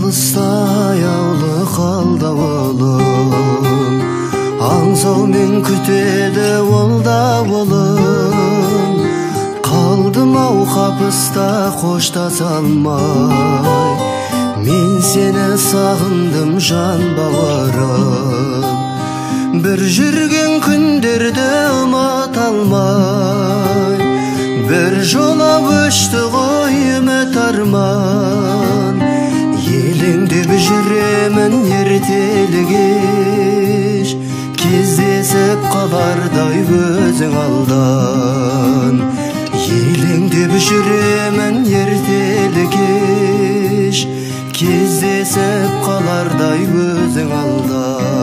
алыста аяулы қалда болым, аңсаумен күтеді ол да болым. Қалдым ау қапыста қоштаса алмай, мен сені сағындым жан бауырым. Bir жүрген күндерді ұмыта алмай, bir жола өшті ғой үміт арман. Елеңдеп жүремін ертелі кеш, кездесіп қалардай өзің алдан. Елеңдеп жүремін ертелі кеш, кездесіп қалардай өзің алдан.